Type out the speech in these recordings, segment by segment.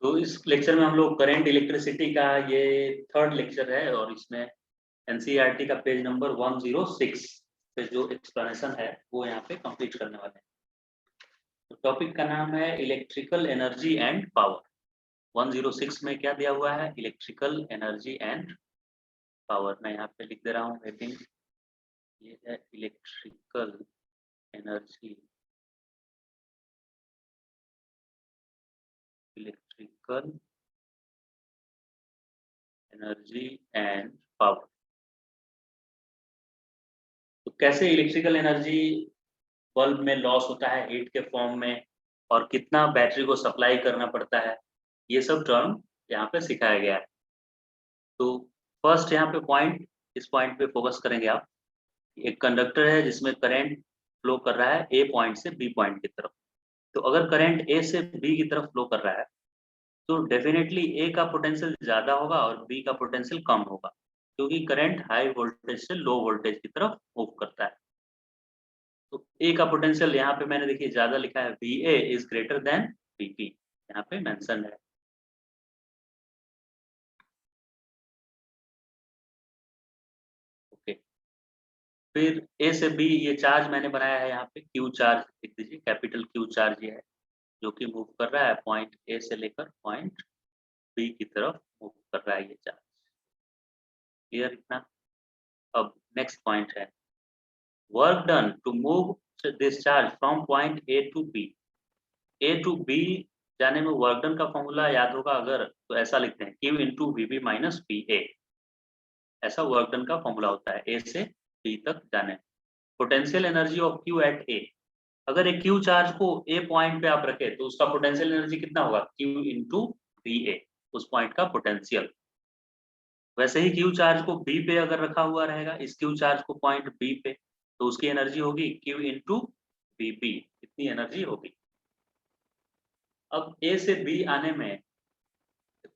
तो इस लेक्चर में हम लोग करंट इलेक्ट्रिसिटी का ये थर्ड लेक्चर है और इसमें एनसीईआरटी का पेज नंबर 106 पे जो एक्सप्लेनेशन है वो यहाँ पे कंप्लीट करने वाले हैं। तो टॉपिक का नाम है इलेक्ट्रिकल एनर्जी एंड पावर। 106 में क्या दिया हुआ है? Electrical energy and power. मैं यहाँ पे लिख दे रहा हूँ हेडिंग, ये है electrical energy, electrical energy and power. तो कैसे इलेक्ट्रिकल एनर्जी बल्ब में लॉस होता है हीट के फॉर्म में, और कितना बैटरी को सप्लाई करना पड़ता है, ये सब टर्म यहाँ पे सिखाया गया है। तो फर्स्ट यहाँ पे पॉइंट, इस पॉइंट पे फोकस करेंगे आप। एक कंडक्टर है जिसमें करंट फ्लो कर रहा है ए पॉइंट से बी पॉइंट की तरफ। तो अगर करंट ए से बी की तरफ फ्लो कर रहा है तो डेफिनेटली ए का पोटेंशियल ज्यादा होगा और बी का पोटेंशियल कम होगा, क्योंकि करंट हाई वोल्टेज से लो वोल्टेज की तरफ मूव करता है। तो ए का पोटेंशियल यहाँ पे मैंने देखिए ज्यादा लिखा है, V A is greater than V P, यहाँ पे मेंशन है। ओके, फिर ए से बी ये चार्ज मैंने बनाया है, यहाँ पे क्यू चार्ज लिख दीजिए, कैपिटल क्यू चार्ज ये है जो कि मूव कर रहा है पॉइंट ए से लेकर पॉइंट बी की तरफ मूव कर रहा है ये चार्ज। क्लियर इतना? अब नेक्स्ट पॉइंट है work done to move this charge from point A to B. A to B जाने में वर्क डन का फॉर्मूला याद होगा अगर, तो ऐसा लिखते हैं Q into V B minus P A. ऐसा वर्क डन का फॉर्मूला होता है ए से बी तक जाने। Potential energy of Q at A, अगर एक क्यू चार्ज को ए पॉइंट पे आप रखे तो उसका पोटेंशियल एनर्जी कितना होगा? क्यू इंटू वी ए, उस पॉइंट का पोटेंशियल। वैसे ही क्यू चार्ज को बी पे अगर रखा हुआ रहेगा, इस क्यू चार्ज को पॉइंट बी पे, तो उसकी एनर्जी होगी क्यू इंटू वी बी, इतनी एनर्जी होगी। अब ए से बी आने में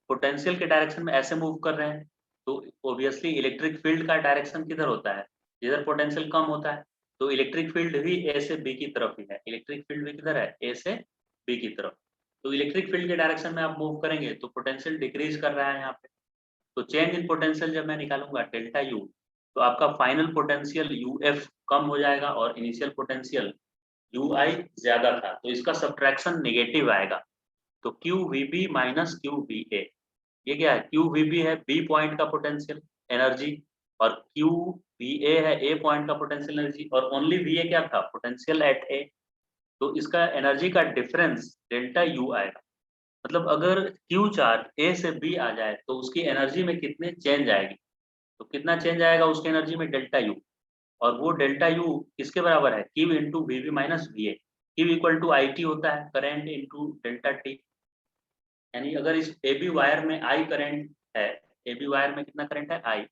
पोटेंशियल के डायरेक्शन में ऐसे मूव कर रहे हैं, तो ऑब्वियसली इलेक्ट्रिक फील्ड का डायरेक्शन किधर होता है? जिधर पोटेंशियल कम होता है। तो इलेक्ट्रिक फील्ड भी ए से बी की तरफ ही है, इलेक्ट्रिक फील्ड भी किधर है? ए से बी की तरफ। तो इलेक्ट्रिक फील्ड के डायरेक्शन में आप मूव करेंगे तो पोटेंशियल डिक्रीज कर रहा है यहाँ पे। तो चेंज इन पोटेंशियल जब मैं निकालूंगा डेल्टा यू, तो आपका फाइनल पोटेंशियल यू एफ कम हो जाएगा और इनिशियल पोटेंशियल यू आई ज्यादा था, तो इसका सब्ट्रैक्शन नेगेटिव आएगा। तो Q V B minus Q V A, ये क्या है? क्यू वी बी है बी पॉइंट का पोटेंशियल एनर्जी, और क्यू वी ए है ए पॉइंट का पोटेंशियल एनर्जी, और ओनली वी ए क्या था? Potential at A. तो इसका एनर्जी का डिफरेंस डेल्टा यू आएगा। मतलब अगर क्यू चार्ज ए से बी आ जाए तो उसकी एनर्जी में कितने चेंज आएगी? तो कितना चेंज आएगा उसकी एनर्जी में? Delta U. और वो डेल्टा यू किसके बराबर है? Q into V B minus V A. Q equal to I T होता है, करंट इंटू डेल्टा टी। यानी अगर इस ए बी वायर में आई करंट है, ए बी वायर में कितना करंट है? आई।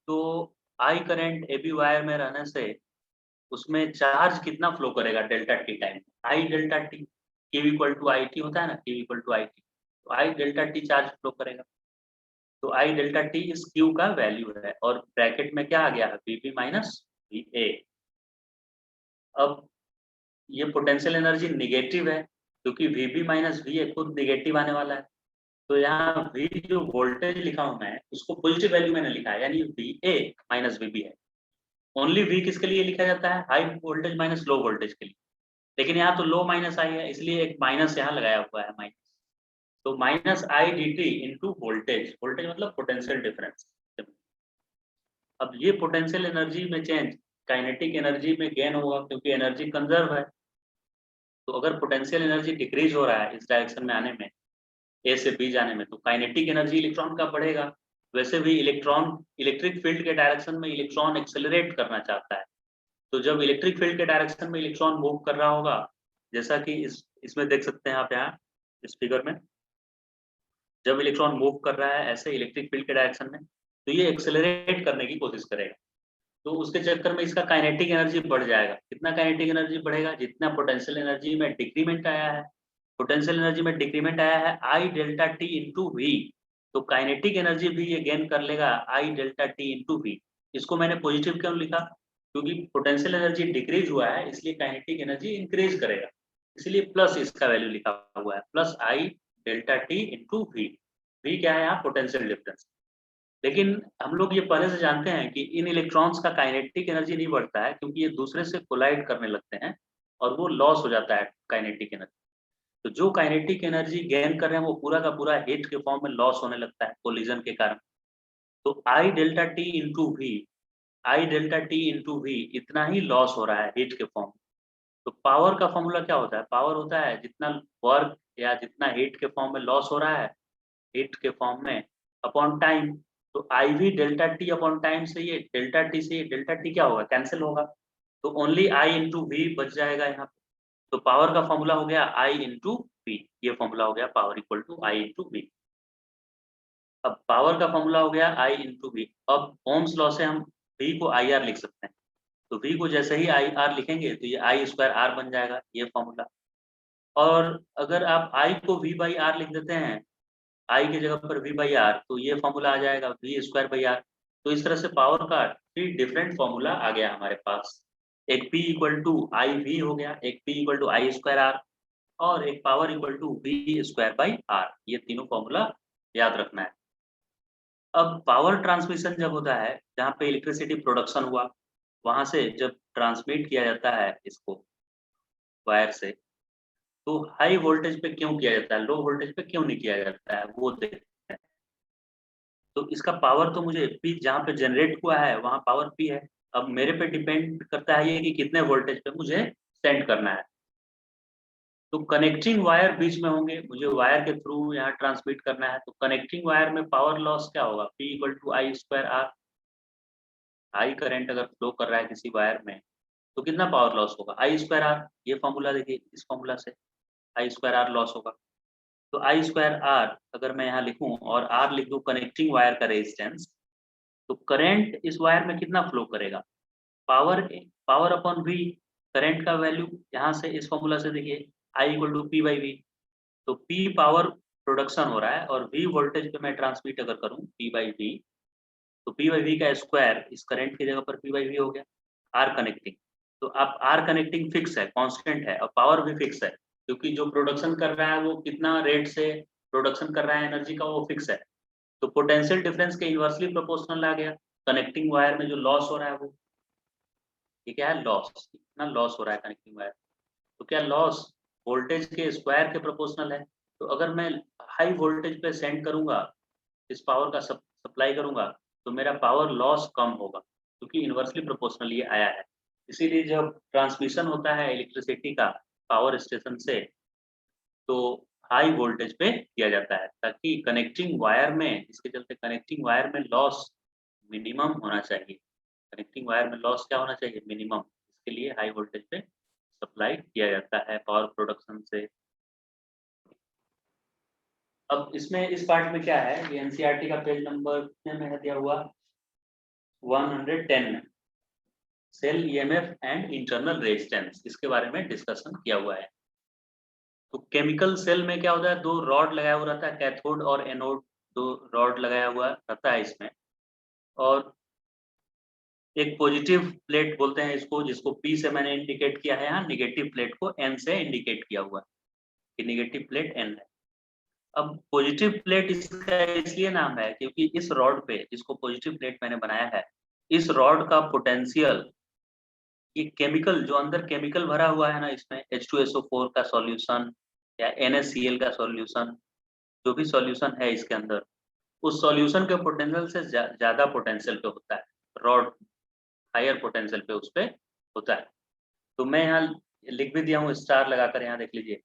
तो I current A B wire में रहने से उसमें चार्ज कितना फ्लो करेगा delta T time? I delta T, Q equal to I T होता है ना, Q equal to I T. तो I delta T charge flow करेगा। तो आई डेल्टा टी इस क्यू का वैल्यू है, और ब्रैकेट में क्या आ गया है? V B minus V A. अब ये पोटेंशियल एनर्जी निगेटिव है क्योंकि V B minus V A खुद निगेटिव आने वाला है। तो यहाँ वी जो वोल्टेज लिखा हूं मैं, उसको पॉजिटिव वैल्यू मैंने लिखा है, यानी V A minus V B है। ओनली वी किसके लिए लिखा जाता है? High voltage minus low voltage के लिए। लेकिन यहाँ तो लो माइनस आई है, इसलिए एक माइनस यहाँ लगाया हुआ है, माइनस। तो minus I D T into voltage, voltage मतलब पोटेंशियल डिफरेंस। अब ये पोटेंशियल एनर्जी में चेंज काइनेटिक एनर्जी में गेन होगा, क्योंकि एनर्जी कंजर्व है। तो अगर पोटेंशियल एनर्जी डिक्रीज हो रहा है इस डायरेक्शन में आने में, ए से बी जाने में, तो काइनेटिक एनर्जी इलेक्ट्रॉन का बढ़ेगा। वैसे भी इलेक्ट्रॉन इलेक्ट्रिक फील्ड के डायरेक्शन में इलेक्ट्रॉन एक्सेलरेट करना चाहता है। तो जब इलेक्ट्रिक फील्ड के डायरेक्शन में इलेक्ट्रॉन मूव कर रहा होगा, जैसा कि इसमें देख सकते हैं आप यहाँ इस फिगर में, जब इलेक्ट्रॉन मूव कर रहा है ऐसे इलेक्ट्रिक फील्ड के डायरेक्शन में, तो ये एक्सेलरेट करने की कोशिश करेगा। तो उसके चक्कर में इसका काइनेटिक एनर्जी बढ़ जाएगा। कितना काइनेटिक एनर्जी बढ़ेगा? जितना पोटेंशियल एनर्जी में डिक्रीमेंट आया है, पोटेंशियल एनर्जी में डिक्रीमेंट आया है आई डेल्टा टी इंटू वी, तो काइनेटिक एनर्जी भी ये गेन कर लेगा आई डेल्टा टी इंटू वी। इसको मैंने पॉजिटिव क्यों लिखा? क्योंकि पोटेंशियल एनर्जी डिक्रीज हुआ है, इसलिए काइनेटिक एनर्जी इंक्रीज करेगा, इसलिए प्लस इसका वैल्यू लिखा हुआ है, plus I delta T into V. V क्या है यहाँ? Potential difference. लेकिन हम लोग ये पहले से जानते हैं कि इन इलेक्ट्रॉन्स का काइनेटिक एनर्जी नहीं बढ़ता है, क्योंकि ये दूसरे से कोलाइड करने लगते हैं और वो लॉस हो जाता है काइनेटिक एनर्जी। तो जो काइनेटिक एनर्जी गेन कर रहे हैं वो पूरा का पूरा हीट के फॉर्म में लॉस होने लगता है कोलिजन के कारण। तो I delta T into V, I delta T into V इतना ही लॉस हो रहा है हीट के फॉर्म में। तो पावर का फॉर्मूला क्या होता है? पावर होता है जितना वर्क या जितना हीट के फॉर्म में लॉस हो रहा है हीट के फॉर्म में अपॉन टाइम। तो I V delta T upon time से ये डेल्टा टी से डेल्टा टी क्या होगा? कैंसिल होगा। तो ओनली आई इंटू वी बच जाएगा यहाँ पे। तो पावर का फॉर्मूला हो गया आई इंटू वी। ये फॉर्मूला हो गया power equal to I into V. अब पावर का फॉर्मूला हो गया आई इंटू वी। अब ओम्स लॉ से हम वी को आई आर लिख सकते हैं। तो वी को जैसे ही आई आर लिखेंगे तो ये आई स्क्वायर आर बन जाएगा, ये फॉर्मूला। और अगर आप आई को वी बाई आर लिख देते हैं, आई की जगह पर वी बाई आर, तो ये फॉर्मूला आ जाएगा वी स्क्वायर बाई आर। तो इस तरह से पावर का 3 डिफरेंट फॉर्मूला आ गया हमारे पास। एक P equal to I V हो गया, एक P equal to I square R, और एक power equal to V square by R. ये तीनों फॉर्मूला याद रखना है। अब पावर ट्रांसमिशन जब होता है, जहाँ पे इलेक्ट्रिसिटी प्रोडक्शन हुआ, वहां से जब ट्रांसमिट किया जाता है इसको वायर से, तो हाई वोल्टेज पे क्यों किया जाता है, लो वोल्टेज पे क्यों नहीं किया जाता है, वो देखते हैं। तो इसका पावर तो मुझे पी, जहाँ पे जनरेट हुआ है वहां पावर पी है। अब मेरे पे डिपेंड करता है ये कि कितने वोल्टेज पे मुझे सेंड करना है। तो कनेक्टिंग वायर बीच में होंगे, मुझे वायर के थ्रू यहाँ ट्रांसमिट करना है। तो कनेक्टिंग वायर में पावर लॉस क्या होगा? P equal to I square R. High current अगर फ्लो कर रहा है किसी वायर में तो कितना पावर लॉस होगा? आई स्क्वायर आर। ये फॉर्मूला देखिए, इस फॉर्मूला से आई स्क्वायर आर लॉस होगा। तो आई स्क्वायर आर अगर मैं यहाँ लिखूं और आर लिख दूं कनेक्टिंग वायर का रेजिस्टेंस, तो करंट इस वायर में कितना फ्लो करेगा? Power, power upon V. Current का वैल्यू यहाँ से इस फॉर्मूला से देखिए, I equal to P by V. तो पी पावर प्रोडक्शन हो रहा है और वी वोल्टेज पे मैं ट्रांसमिट अगर करूँ पी बाई वी, तो पी बाई वी का स्क्वायर इस करंट की जगह पर पी बाई वी हो गया। आर कनेक्टिंग, तो आप आर कनेक्टिंग फिक्स है, कांस्टेंट है, और पावर भी फिक्स है, क्योंकि जो प्रोडक्शन कर रहा है वो कितना रेट से प्रोडक्शन कर रहा है एनर्जी का, वो फिक्स है। तो पोटेंशियल डिफरेंस के इनवर्सली प्रोपोर्शनल आ गया। कनेक्टिंग वायर में जो लॉस हो रहा है वो, ये क्या है? लॉस। कितना लॉस हो रहा है कनेक्टिंग वायर? तो क्या लॉस वोल्टेज के स्क्वायर के प्रोपोर्शनल है? तो अगर मैं हाई वोल्टेज पे सेंड करूंगा, इस पावर का सप्लाई करूंगा, तो मेरा पावर लॉस कम होगा, क्योंकि इन्वर्सली प्रोपोर्शनल ये आया है। इसीलिए जब ट्रांसमिशन होता है इलेक्ट्रिसिटी का पावर स्टेशन से, तो हाई वोल्टेज पे किया जाता है, ताकि कनेक्टिंग वायर में, इसके चलते कनेक्टिंग वायर में लॉस मिनिमम होना चाहिए। कनेक्टिंग वायर में लॉस क्या होना चाहिए? मिनिमम। इसके लिए हाई वोल्टेज पे सप्लाई किया जाता है पावर प्रोडक्शन से। अब इसमें इस पार्ट में क्या है, ये एनसीईआरटी का पेज नंबर कितने में है दिया हुआ? 110 में cell EMF and internal resistance, इसके बारे में डिस्कशन किया हुआ है। तो केमिकल सेल में क्या होता है, दो रॉड लगाया हुआ रहता है, कैथोड और एनोड, दो रॉड लगाया हुआ रहता है इसमें। और एक पॉजिटिव प्लेट बोलते हैं इसको, जिसको पी से मैंने इंडिकेट किया है, यहाँ निगेटिव प्लेट को एन से इंडिकेट किया हुआ है कि निगेटिव प्लेट एन है। अब पॉजिटिव प्लेट इसका इसलिए नाम है क्योंकि इस रॉड पे, जिसको पॉजिटिव प्लेट मैंने बनाया है, इस रॉड का पोटेंशियल, ये केमिकल जो अंदर केमिकल भरा हुआ है ना इसमें, H2SO4 का सॉल्यूशन या NaCl का सॉल्यूशन, जो भी सॉल्यूशन है इसके अंदर, उस सॉल्यूशन के पोटेंशियल से ज्यादा पोटेंशियल पे होता है रॉड, हायर पोटेंशियल पे उस पे होता है। तो मैं यहाँ लिख भी दिया हूँ स्टार लगाकर, यहाँ देख लीजिए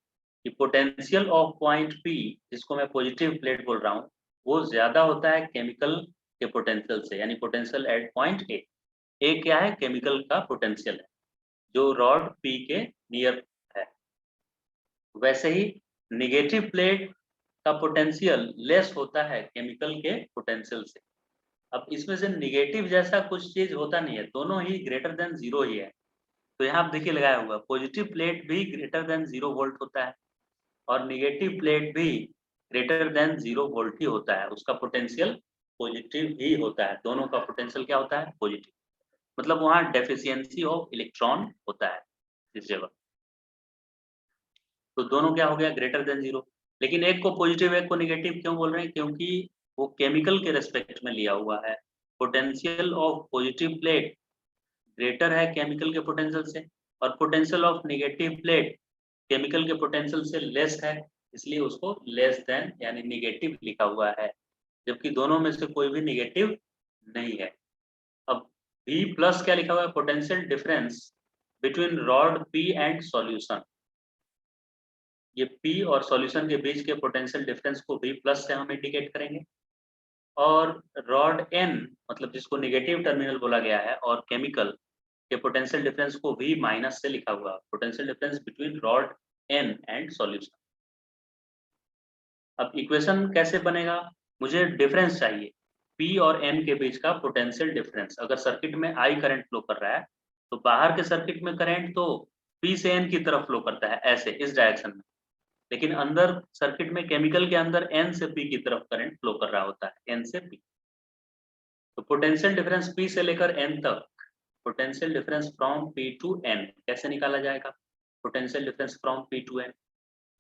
कि पोटेंशियल ऑफ पॉइंट पी, जिसको मैं पॉजिटिव प्लेट बोल रहा हूँ, वो ज्यादा होता है केमिकल के पोटेंशियल से, यानी पोटेंशियल एट पॉइंट ए। ए क्या है? केमिकल का पोटेंशियल है जो रॉड पी के नियर है। वैसे ही निगेटिव प्लेट का पोटेंशियल लेस होता है केमिकल के पोटेंशियल से। अब इसमें से निगेटिव जैसा कुछ चीज होता नहीं है, दोनों ही ग्रेटर देन जीरो ही है। तो यहाँ आप देखिए लगाया हुआ, पॉजिटिव प्लेट भी ग्रेटर देन 0 वोल्ट होता है और निगेटिव प्लेट भी ग्रेटर देन 0 वोल्ट ही होता है, उसका पोटेंशियल पॉजिटिव ही होता है। दोनों का पोटेंशियल क्या होता है? पॉजिटिव। मतलब वहाँ डेफिशिएंसी ऑफ इलेक्ट्रॉन होता है इस जगह। तो दोनों क्या हो गया? Greater than 0। लेकिन एक को पॉजिटिव एक को निगेटिव क्यों बोल रहे हैं? क्योंकि वो केमिकल के रेस्पेक्ट में लिया हुआ है। Potential of positive plate greater है केमिकल के पोटेंशियल से, और potential of negative plate chemical के पोटेंशियल से लेस है, इसलिए उसको लेस देन यानी निगेटिव लिखा हुआ है, जबकि दोनों में से कोई भी निगेटिव नहीं है। अब V प्लस क्या लिखा हुआ है? Potential difference between rod P and solution. ये P और सॉल्यूशन के बीच के पोटेंशियल डिफरेंस को V प्लस से हम इंडिकेट करेंगे। और रॉड N मतलब जिसको नेगेटिव टर्मिनल बोला गया है, और केमिकल के पोटेंशियल डिफरेंस को V माइनस से लिखा हुआ है, potential difference between rod N and solution. अब इक्वेशन कैसे बनेगा? मुझे डिफरेंस चाहिए P और N के बीच का पोटेंशियल डिफरेंस। अगर सर्किट में I करंट फ्लो कर रहा है तो बाहर के सर्किट में करंट तो P से N की तरफ फ्लो करता है, ऐसे इस डायरेक्शन में, लेकिन अंदर सर्किट में केमिकल के अंदर N से P की तरफ करंट फ्लो कर रहा होता है, N से P। तो पोटेंशियल डिफरेंस P से लेकर N तक, potential difference from P to N कैसे निकाला जाएगा? Potential difference from P to N,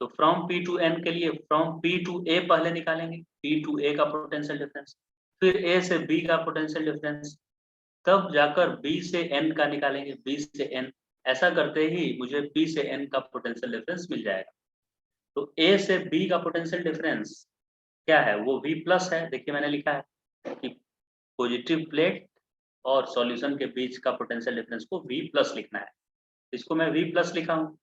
तो फ्रॉम P टू N के लिए फ्रॉम P टू A पहले निकालेंगे, P टू A का पोटेंशियल डिफरेंस, फिर A से B का पोटेंशियल डिफरेंस, तब जाकर B से N का निकालेंगे, B से N। ऐसा करते ही मुझे P से N का पोटेंशियल डिफरेंस मिल जाएगा। तो A से B का पोटेंशियल डिफरेंस क्या है? वो V प्लस है। देखिए मैंने लिखा है कि पॉजिटिव प्लेट और सॉल्यूशन के बीच का पोटेंशियल डिफरेंस को V प्लस लिखना है, इसको मैं V प्लस लिखा हूँ।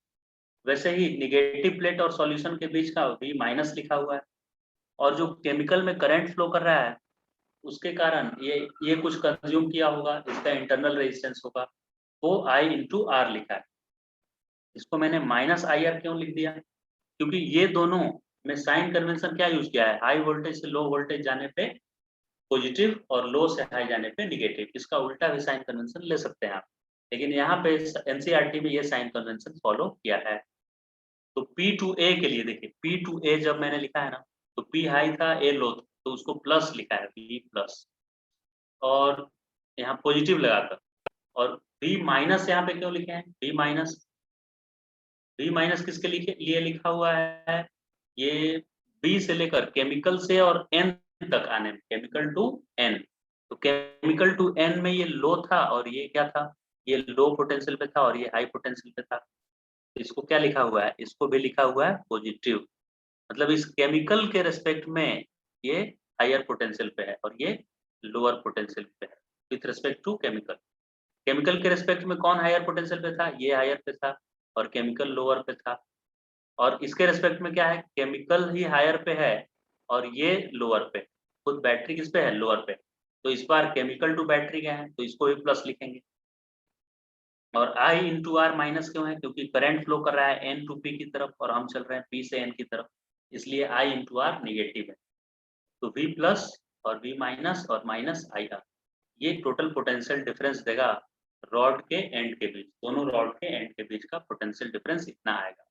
वैसे ही निगेटिव प्लेट और सॉल्यूशन के बीच का V माइनस लिखा हुआ है, और जो केमिकल में करंट फ्लो कर रहा है उसके कारण ये कुछ कंज्यूम किया होगा, इसका इंटरनल रेजिस्टेंस होगा, वो I इंटू आर लिखा है। इसको मैंने माइनस IR क्यों लिख दिया? क्योंकि ये दोनों में साइन कन्वेंशन क्या यूज किया है? हाई वोल्टेज से लो वोल्टेज जाने पे पॉजिटिव और लो से हाई जाने पे निगेटिव। इसका उल्टा भी साइन कन्वेंशन ले सकते हैं आप, लेकिन यहाँ पे एनसीईआरटी में ये साइन कन्वेंशन फॉलो किया है। तो P टू A के लिए देखिए, P टू A जब मैंने लिखा है ना, तो P हाई था A लो था, तो उसको प्लस लिखा है V प्लस, और यहाँ पॉजिटिव लगाकर, और V माइनस यहाँ पे क्यों लिखे हैं? V माइनस किसके लिए लिखा हुआ है? ये B से लेकर केमिकल से और N तक आने में, केमिकल टू N, तो केमिकल टू N में ये लो था और ये क्या था? ये लो पोटेंशियल पे था और ये हाई पोटेंशियल पे था। तो इसको क्या लिखा हुआ है? इसको भी लिखा हुआ है पॉजिटिव, मतलब इस केमिकल के रेस्पेक्ट में ये हायर पोटेंशियल पे है और ये लोअर पोटेंशियल पे है with respect to chemical. Chemical के रेस्पेक्ट में कौन हायर पोटेंशियल पे था? ये हायर पे था और केमिकल लोअर पे था। और इसके रेस्पेक्ट में क्या है? केमिकल ही हायर पे है और ये लोअर पे। खुद बैटरी किस पे है? लोअर पे। तो इस बार केमिकल टू बैटरी गए हैं, तो इसको भी प्लस लिखेंगे। और I इंटू आर माइनस क्यों है? क्योंकि करंट फ्लो कर रहा है N टू P की तरफ और हम चल रहे हैं P से N की तरफ, इसलिए I इंटू आर निगेटिव है। तो V प्लस और V माइनस और माइनस IR, ये टोटल पोटेंशियल डिफरेंस देगा रॉड के एंड के बीच, दोनों रॉड के एंड के बीच का पोटेंशियल डिफरेंस इतना आएगा।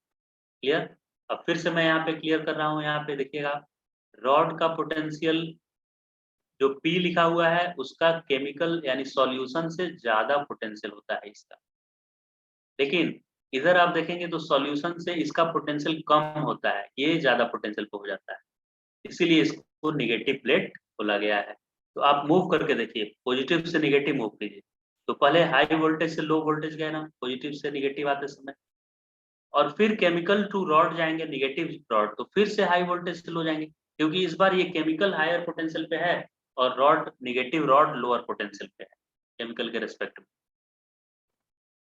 क्लियर? अब फिर से मैं यहाँ पे क्लियर कर रहा हूँ, यहाँ पे देखिएगा रॉड का पोटेंशियल जो P लिखा हुआ है उसका केमिकल यानी सॉल्यूशन से ज्यादा पोटेंशियल होता है इसका, लेकिन इधर आप देखेंगे तो सॉल्यूशन से इसका पोटेंशियल कम होता है, ये ज्यादा पोटेंशियल पे हो जाता है, इसीलिए इसको निगेटिव प्लेट बोला गया है। तो आप मूव करके देखिए, पॉजिटिव से निगेटिव मूव कीजिए, तो पहले हाई वोल्टेज से लो वोल्टेज गए ना, पॉजिटिव से निगेटिव आते समय, और फिर केमिकल टू रॉड जाएंगे निगेटिव रॉड, तो फिर से हाई वोल्टेज से लो जाएंगे, क्योंकि इस बार ये केमिकल हायर पोटेंशियल पे है और rod negative rod lower potential पे है केमिकल के रेस्पेक्ट में,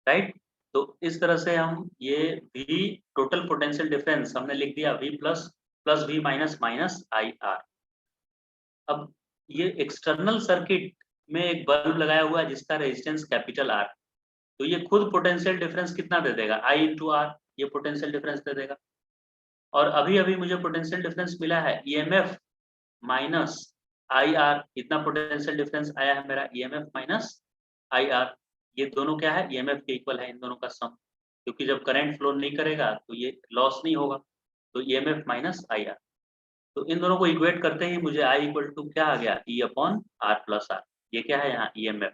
राइट? तो इस तरह से हम ये V टोटल पोटेंशियल डिफरेंस हमने लिख दिया V plus plus V minus minus IR। अब ये एक्सटर्नल सर्किट में एक बल्ब लगाया हुआ है जिसका रेजिस्टेंस कैपिटल R, तो ये खुद पोटेंशियल डिफरेंस कितना दे देगा? I इंटू आर, ये पोटेंशियल डिफरेंस दे देगा। और अभी अभी मुझे पोटेंशियल डिफरेंस मिला है EMF माइनस IR, इतना पोटेंशियल डिफरेंस आया है मेरा EMF माइनस IR। ये दोनों क्या है? EMF के इक्वल है इन दोनों का सम, क्योंकि जब करंट फ्लो नहीं करेगा तो ये लॉस नहीं होगा, तो EMF माइनस IR। तो इन दोनों को इक्वेट करते ही मुझे I इक्वल टू क्या आ गया? E upon R plus R. ये क्या है यहाँ? EMF,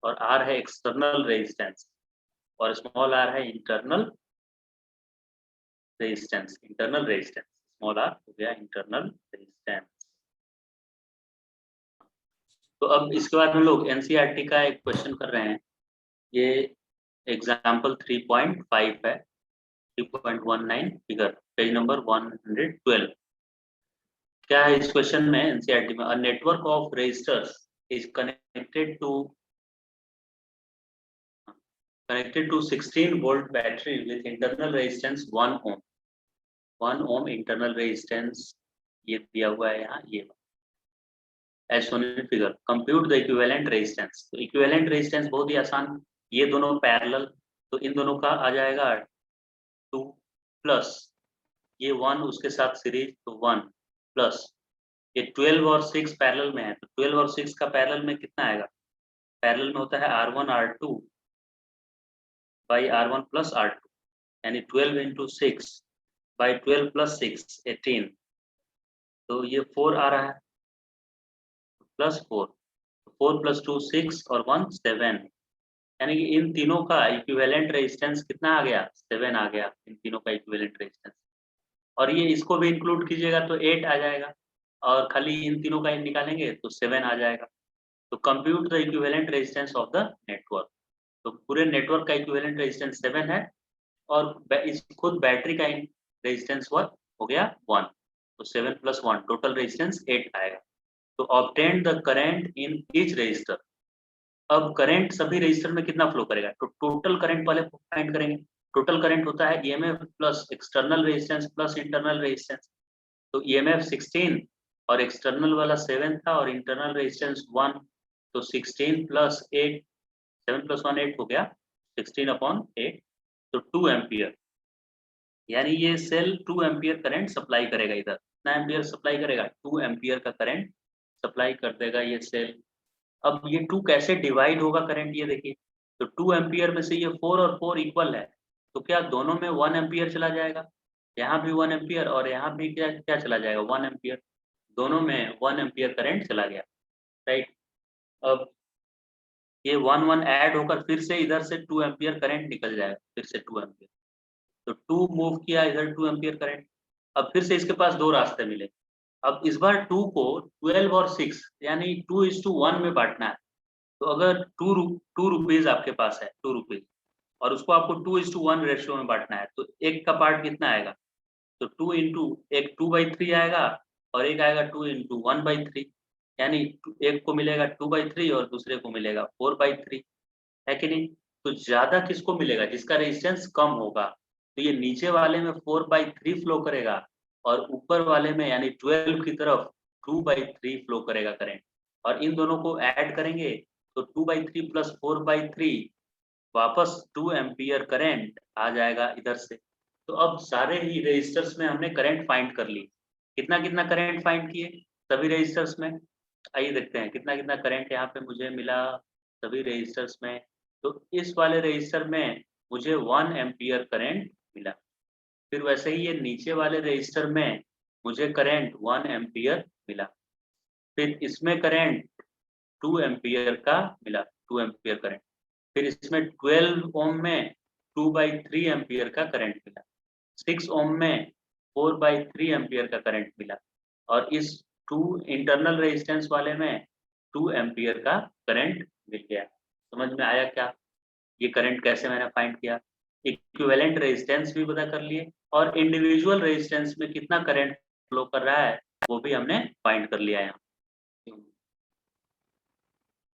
और R है एक्सटर्नल रेजिस्टेंस और स्मॉल r है internal resistance, internal resistance small R हो गया इंटरनल रेजिस्टेंस। तो अब इसके बाद हम लोग एनसीईआरटी का एक क्वेश्चन कर रहे हैं। ये एग्जाम्पल 3.5 है, 3.19 फिगर, पेज नंबर 112। क्या है इस क्वेश्चन में एनसीईआरटी में? A network of resistors is connected to 16-volt battery with internal resistance 1 ohm। 1 ohm internal resistance ये दिया हुआ है यहाँ, ये as shown in figure। Compute the equivalent resistance. तो इक्विवेलेंट रेजिस्टेंस बहुत ही आसान, ये दोनों पैरेलल, तो इन दोनों का आ जाएगा 2 प्लस ये 1 उसके साथ सीरीज, तो 1 प्लस ये 12 और 6 पैरेलल में है, तो 12 और 6 का पैरेलल में कितना आएगा? पैरेलल में होता है R1 R2 by R1 plus R2, यानी 12 इंटू 6 बाई 12 प्लस 6 18, तो ये 4 आ रहा है प्लस 4, 4 प्लस 2 6 और 1 7, यानी कि इन तीनों का इक्विवेलेंट रेजिस्टेंस कितना आ गया? 7 आ गया, इन तीनों का इक्विवेलेंट रेजिस्टेंस। और ये इसको भी इंक्लूड कीजिएगा तो 8 आ जाएगा, और खाली इन तीनों का निकालेंगे तो 7 आ जाएगा। तो compute the equivalent resistance of the network. तो पूरे नेटवर्क का इक्विवेलेंट रेजिस्टेंस 7 है, और इस खुद बैटरी का रेजिस्टेंस हो गया 1, तो 7 प्लस 1 टोटल रेजिस्टेंस 8 आएगा। तो obtain the current in each resistor. अब करंट सभी रजिस्टर में कितना फ्लो करेगा? तो टोटल करंट वाले फाइंड करेंगे। टोटल करंट होता है EMF plus external resistance plus internal resistance. तो ईएमएफ 16 और एक्सटर्नल वाला 7 था और इंटरनल रेजिस्टेंस 1, तो 16 प्लस 8, 7 प्लस 1 8 हो गया, 16 अपॉन 8, तो 2 एम्पियर, यानी ये सेल 2 एम्पियर करंट सप्लाई करेगा। इधर कितना एम्पियर सप्लाई करेगा? 2 एम्पियर का करंट सप्लाई कर देगा ये सेल। अब ये 2 कैसे डिवाइड होगा करंट, ये देखिए। तो 2 एम्पियर में से ये 4 और 4 इक्वल है, तो क्या दोनों में 1 एम्पियर चला जाएगा? यहाँ भी 1 एम्पियर और यहाँ भी क्या क्या चला जाएगा? 1 एम्पियर, दोनों में 1 एम्पियर करंट चला गया, राइट। अब ये 1 1 ऐड होकर फिर से इधर से 2 एम्पियर करंट निकल जाएगा, फिर से 2 एम्पियर, तो 2 मूव किया इधर 2 एम्पियर करंट। अब फिर से इसके पास दो रास्ते मिले। अब इस बार 2 को 12 और 6 यानी 2:1 में बांटना है। तो अगर टू रुपीज आपके पास है, 2 रुपीज, और उसको आपको 2:1 रेशियो में बांटना है, तो एक का पार्ट कितना आएगा? तो 2 इंटू एक 2/3 आएगा, और एक आएगा 2 इंटू 1/3, यानी एक को मिलेगा 2/3 और दूसरे को मिलेगा 4/3, है कि नहीं? तो ज्यादा किसको मिलेगा? जिसका रेजिस्टेंस कम होगा। तो ये नीचे वाले में 4/3 फ्लो करेगा, और ऊपर वाले में यानी 12 की तरफ 2/3 फ्लो करेगा करंट। और इन दोनों को ऐड करेंगे तो 2/3 प्लस 4/3 वापस 2 एम्पियर करंट आ जाएगा इधर से। तो अब सारे ही रेजिस्टर्स में हमने करंट फाइंड कर ली। कितना कितना करंट फाइंड किए सभी रेजिस्टर्स में? आइए देखते हैं कितना कितना करंट यहाँ पे मुझे मिला सभी रेजिस्टर्स में। तो इस वाले रजिस्टर में मुझे 1 एम्पियर करंट मिला। फिर वैसे ही ये नीचे वाले रजिस्टर में मुझे करंट 1 एम्पियर मिला। फिर इसमें करंट 2 एम्पियर का मिला, 2 एम्पियर करंट। फिर इसमें 12 ओम में 2/3 एम्पियर का करंट मिला। 6 ओम में 4/3 एम्पियर का करंट मिला। और इस 2 इंटरनल रेजिस्टेंस वाले में 2 एम्पियर का करंट मिल गया। समझ में आया क्या? ये करंट कैसे मैंने फाइंड किया? इक्विवेलेंट रेजिस्टेंस भी पता कर लिए, और इंडिविजुअल रेजिस्टेंस में कितना करंट फ्लो कर रहा है वो भी हमने फाइंड कर लिया यहाँ।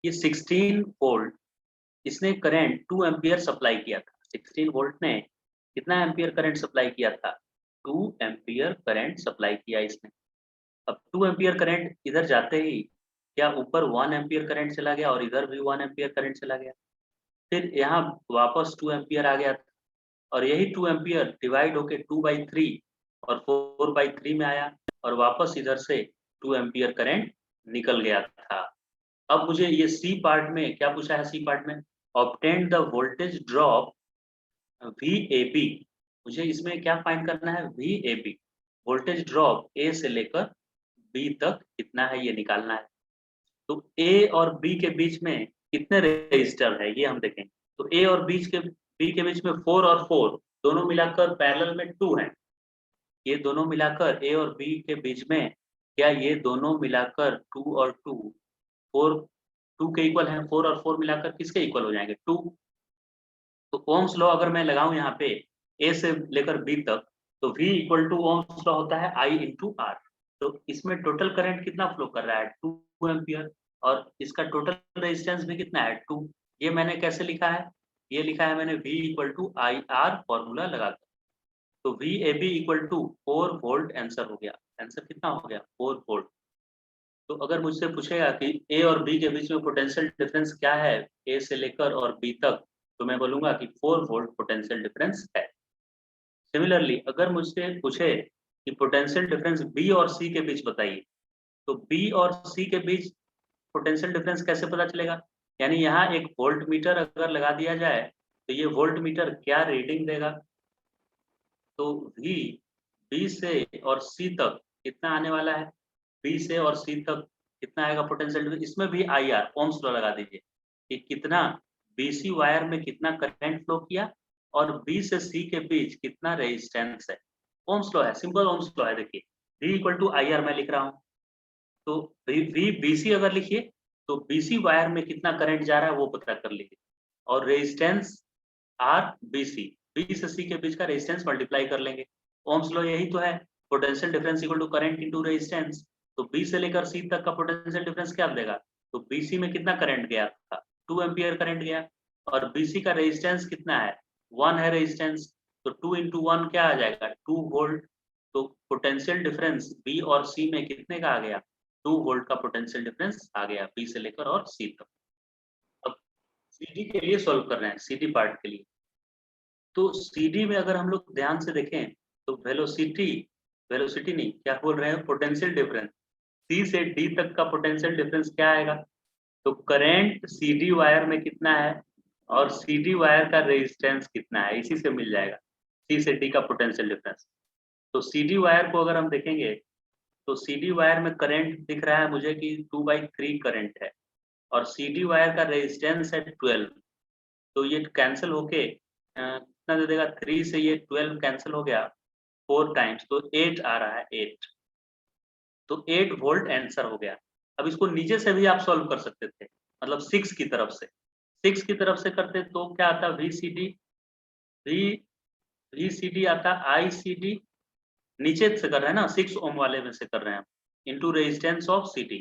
ये 16 वोल्ट इसने करंट 2 एम्पियर सप्लाई किया था। 16 वोल्ट ने कितना एम्पियर करंट सप्लाई किया था? 2 एम्पियर करंट सप्लाई किया इसने। अब 2 एम्पियर करंट इधर जाते ही क्या ऊपर 1 एम्पियर करंट चला गया, और इधर भी 1 एम्पियर करंट चला गया। फिर यहाँ वापस 2 एम्पियर आ गया, और यही 2 एम्पियर डिवाइड होके 2/3 और 4/3 में आया, और वापस इधर से 2 एम्पियर करंट निकल गया था। अब मुझे ये सी पार्ट में क्या पूछा है? सी पार्ट में obtain the voltage drop VAB। मुझे इसमें क्या फाइंड करना है? VAB, वोल्टेज ड्रॉप ए से लेकर बी तक कितना है ये निकालना है। तो ए और बी के बीच में कितने रेजिस्टर है ये हम देखें। तो ए और बी के बीच में 4 और 4 दोनों मिलाकर पैरेलल में 2 हैं। ये दोनों मिलाकर ए और बी के बीच में, क्या ये दोनों मिलाकर 2 और 2 4 2 के इक्वल है? 4 और 4 मिलाकर किसके इक्वल हो जाएंगे? 2। तो ओम्स लॉ अगर मैं लगाऊं यहाँ पे ए से लेकर बी तक, तो V equal to Ohm's law होता है I इंटू आर। तो इसमें टोटल करंट कितना फ्लो कर रहा है? 2 एम्पियर। और इसका टोटल रेजिस्टेंस भी कितना है? 2। ये मैंने कैसे लिखा है? ये लिखा है मैंने V equal to I R formula लगाकर। तो V A B equal to 4 volt answer हो गया। आंसर कितना हो गया? 4 वोल्ट। तो अगर मुझसे पूछेगा कि ए और बी के बीच में पोटेंशियल डिफरेंस क्या है, ए से लेकर और बी तक, तो मैं बोलूंगा कि 4 वोल्ट पोटेंशियल डिफरेंस है। सिमिलरली अगर मुझसे पूछे कि पोटेंशियल डिफरेंस बी और सी के बीच बताइए, तो बी और सी के बीच पोटेंशियल डिफरेंस कैसे पता चलेगा? यानी यहाँ एक वोल्ट मीटर अगर लगा दिया जाए, तो ये वोल्ट मीटर क्या रीडिंग देगा? तो V बी से और सी तक कितना आने वाला है? बी से और सी तक कितना आएगा पोटेंशियल डिफरेंस? इसमें भी आई आर ओम्स लॉ लगा दीजिए कि कितना बीसी वायर में कितना करंट फ्लो किया और बी से सी के बीच कितना रेजिस्टेंस है। ओम्स लॉ है, सिंपल ओम्स लॉ है। देखिए V equal to I R मैं लिख रहा हूँ, तो V BC अगर लिखिए तो BC वायर में कितना करंट जा रहा है वो पता कर लीजिए, और रेजिस्टेंस R BC, बी से सी के बीच का रेजिस्टेंस मल्टीप्लाई कर लेंगे। ओम्स लॉ यही तो है, potential difference equal to current into resistance. तो बी से लेकर सी तक का पोटेंशियल डिफरेंस क्या देगा? तो बीसी में कितना करंट गया था? 2 एम्पियर करंट गया, और बीसी का रेजिस्टेंस कितना है? 1 है रेजिस्टेंस। तो 2 इंटू 1 क्या आ जाएगा? 2 वोल्ट। तो पोटेंशियल डिफरेंस बी और सी में कितने का आ गया? 2 वोल्ट का पोटेंशियल डिफरेंस आ गया बी से लेकर और सी तक। अब सीडी के लिए सॉल्व कर रहे हैं, सीडी पार्ट के लिए। तो सीडी में अगर हम लोग ध्यान से देखें तो वेलोसिटी, वेलोसिटी नहीं, क्या बोल रहे हैं, पोटेंशियल डिफरेंस, सी से डी तक का पोटेंशियल डिफरेंस क्या आएगा? तो करंट सीडी वायर में कितना है और सीडी वायर का रेजिस्टेंस कितना है, इसी से मिल जाएगा सी से डी का पोटेंशियल डिफरेंस। तो सीडी वायर को अगर हम देखेंगे तो सीडी वायर में करंट दिख रहा है मुझे कि 2/3 करंट है, और सीडी वायर का रेजिस्टेंस है 12। तो ये कैंसिल होके कितना दे देगा? 3 से ये 12 कैंसिल हो गया 4 टाइम्स, तो 8 आ रहा है, 8। तो 8 वोल्ट आंसर हो गया। अब इसको नीचे से भी आप सॉल्व कर सकते थे, मतलब 6 की तरफ से। 6 की तरफ से करते तो क्या आता? VCD, वी VCD आता ICD, नीचे से कर रहे हैं ना, 6 ओम वाले में से कर रहे हैं हम, इनटू रेजिस्टेंस ऑफ CD।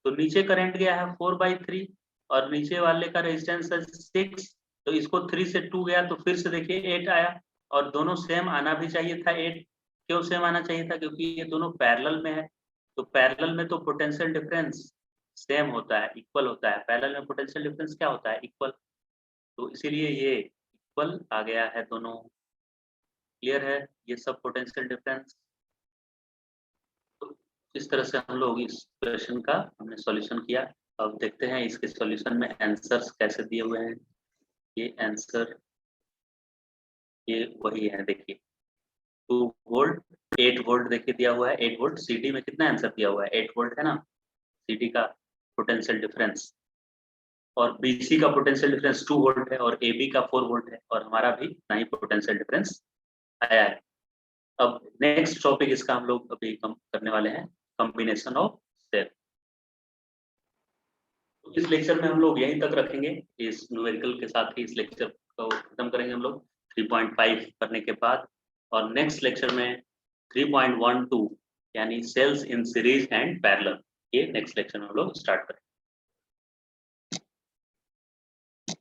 तो नीचे करंट गया है 4/3 और नीचे वाले का रेजिस्टेंस है 6। तो इसको 3 से 2 गया तो फिर से देखिए 8 आया, और दोनों सेम आना भी चाहिए था 8। क्यों सेम आना चाहिए था? क्योंकि ये दोनों पैरेलल में है। तो पैरेलल में तो पोटेंशियल डिफरेंस सेम होता है, इक्वल होता है। पैरेलल में पोटेंशियल डिफरेंस क्या होता है? इक्वल। तो इसीलिए ये इक्वल आ गया है दोनों। क्लियर है ये सब पोटेंशियल डिफरेंस? तो इस तरह से हम लोग इस क्वेश्चन का हमने सॉल्यूशन किया। अब देखते हैं इसके सॉल्यूशन में आंसर्स कैसे दिए हुए हैं। ये आंसर ये वही है, देखिए 2 वोल्ट 8 वोल्ट देखिए दिया हुआ है। 8 वोल्ट सीडी में कितना आंसर दिया हुआ है? 8 वोल्ट है ना सीडी का पोटेंशियल डिफरेंस, और बीसी का पोटेंशियल डिफरेंस 2 वोल्ट है, और एबी का 4 वोल्ट है, और हमारा भी इतना ही पोटेंशियल डिफरेंस आया है। अब नेक्स्ट टॉपिक इसका हम लोग अभी करने वाले हैं, कॉम्बिनेशन ऑफ सेल। तो इस लेक्चर में हम लोग यहीं तक रखेंगे, इस न्यूमेरिकल के साथ ही इस लेक्चर को खत्म करेंगे हम लोग 3.5 करने के बाद। और नेक्स्ट लेक्चर में 3.12 यानी cells in series and parallel, ये नेक्स्ट लेक्चर में हम लोग स्टार्ट करेंगे।